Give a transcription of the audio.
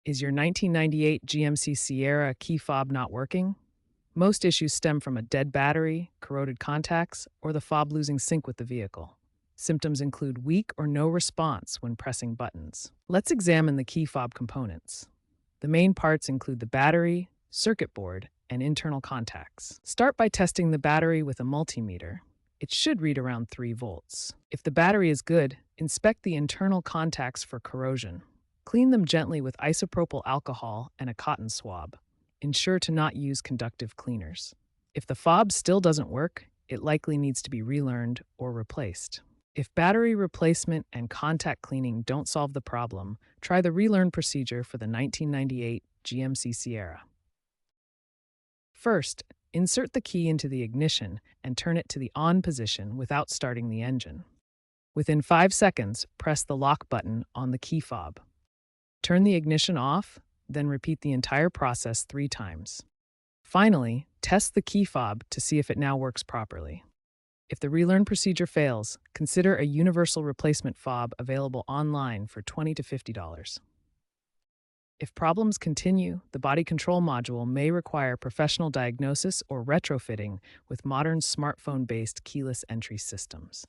Is your 1998 GMC Sierra key fob not working? Most issues stem from a dead battery, corroded contacts, or the fob losing sync with the vehicle. Symptoms include weak or no response when pressing buttons. Let's examine the key fob components. The main parts include the battery, circuit board, and internal contacts. Start by testing the battery with a multimeter. It should read around 3 volts. If the battery is good, inspect the internal contacts for corrosion. Clean them gently with isopropyl alcohol and a cotton swab. Ensure to not use conductive cleaners. If the fob still doesn't work, it likely needs to be relearned or replaced. If battery replacement and contact cleaning don't solve the problem, try the relearn procedure for the 1998 GMC Sierra. First, insert the key into the ignition and turn it to the on position without starting the engine. Within 5 seconds, press the lock button on the key fob. Turn the ignition off, then repeat the entire process 3 times. Finally, test the key fob to see if it now works properly. If the relearn procedure fails, consider a universal replacement fob available online for $20 to $50. If problems continue, the body control module may require professional diagnosis or retrofitting with modern smartphone-based keyless entry systems.